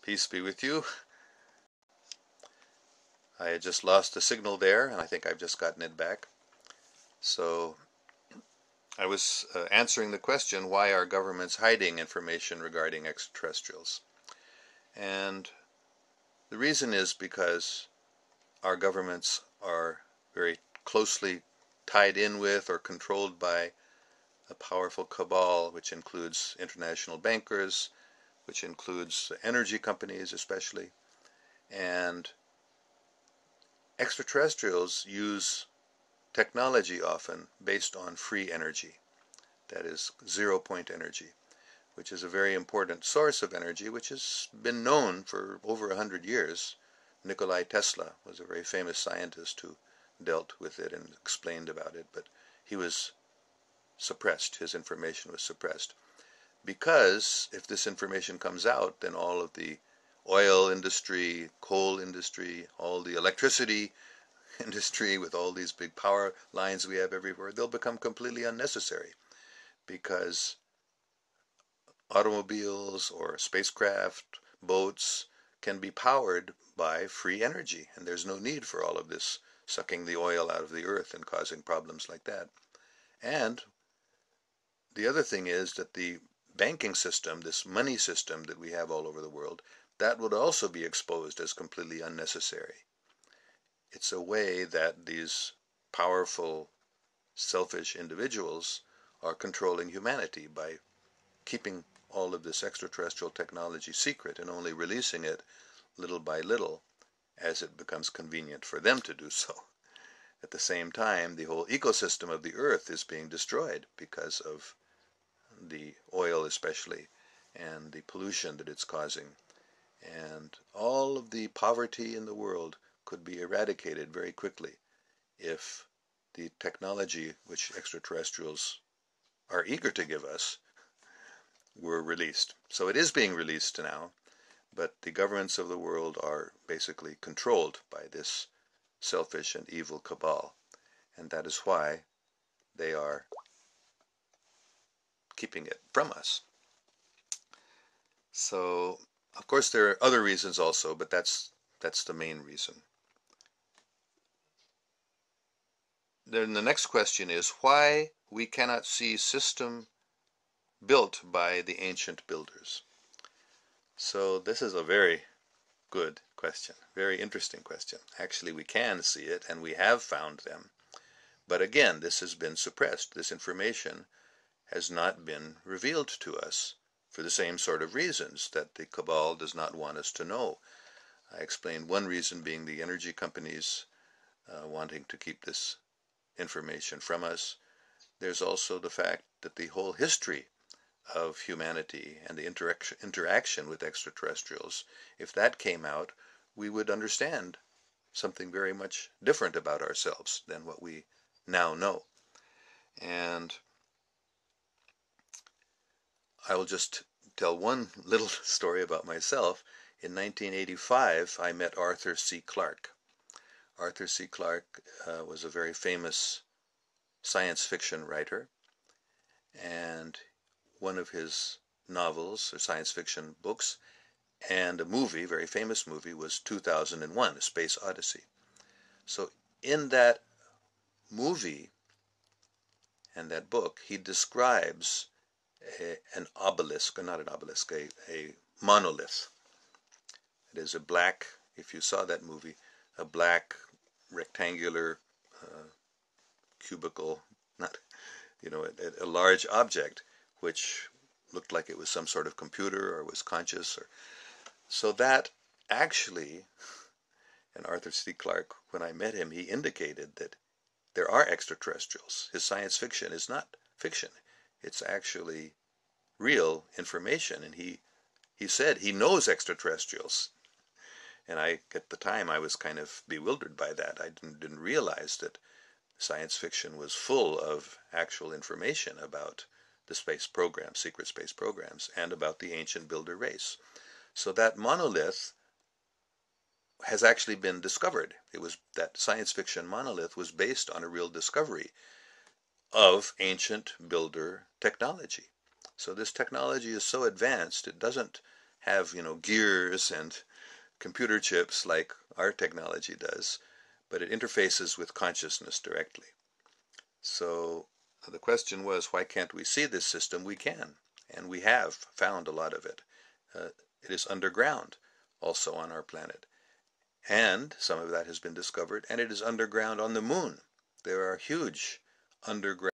Peace be with you. I had just lost the signal there, and I think I've just gotten it back. So I was answering the question, why are governments hiding information regarding extraterrestrials? And the reason is because our governments are very closely tied in with or controlled by a powerful cabal, which includes international bankers, which includes energy companies especially, and extraterrestrials use technology often based on free energy, that is zero-point energy, which is a very important source of energy which has been known for over 100 years. Nikola Tesla was a very famous scientist who dealt with it and explained about it, but he was suppressed, his information was suppressed. Because if this information comes out, then all of the oil industry, coal industry, all the electricity industry with all these big power lines we have everywhere, they'll become completely unnecessary because automobiles or spacecraft, boats can be powered by free energy, and there's no need for all of this sucking the oil out of the earth and causing problems like that. And the other thing is that the banking system, this money system that we have all over the world, that would also be exposed as completely unnecessary. It's a way that these powerful, selfish individuals are controlling humanity by keeping all of this extraterrestrial technology secret and only releasing it little by little as it becomes convenient for them to do so. At the same time, the whole ecosystem of the earth is being destroyed because of the oil especially, and the pollution that it's causing. And all of the poverty in the world could be eradicated very quickly if the technology which extraterrestrials are eager to give us were released. So it is being released now, but the governments of the world are basically controlled by this selfish and evil cabal, and that is why they are keeping it from us. So, of course, there are other reasons also, but that's the main reason. Then the next question is why we cannot see system built by the ancient builders. So this is a very good question, very interesting question. Actually, we can see it, and we have found them. But again, this has been suppressed. This information has not been revealed to us for the same sort of reasons that the cabal does not want us to know. I explained one reason being the energy companies wanting to keep this information from us. There's also the fact that the whole history of humanity and the interaction with extraterrestrials, if that came out, we would understand something very much different about ourselves than what we now know. And I will just tell one little story about myself. In 1985, I met Arthur C. Clarke. Arthur C. Clarke was a very famous science fiction writer, and one of his novels or science fiction books and a movie, very famous movie, was 2001, A Space Odyssey. So in that movie and that book, he describes an obelisk, or not an obelisk, a monolith. It is a black, if you saw that movie, a black rectangular cubicle, not, a large object which looked like it was some sort of computer or was conscious. So that actually, and Arthur C. Clarke, when I met him, he indicated that there are extraterrestrials. His science fiction is not fiction. It's actually real information, and he said he knows extraterrestrials. And at the time, I was kind of bewildered by that. I didn't realize that science fiction was full of actual information about the space programs, secret space programs, and about the ancient builder race. So that monolith has actually been discovered. That science fiction monolith was based on a real discovery of ancient builder technology. So this technology is so advanced, it doesn't have, gears and computer chips like our technology does, but it interfaces with consciousness directly. So the question was, why can't we see this system? We can, and we have found a lot of it. It is underground also on our planet, and some of that has been discovered, and it is underground on the moon. There are huge underground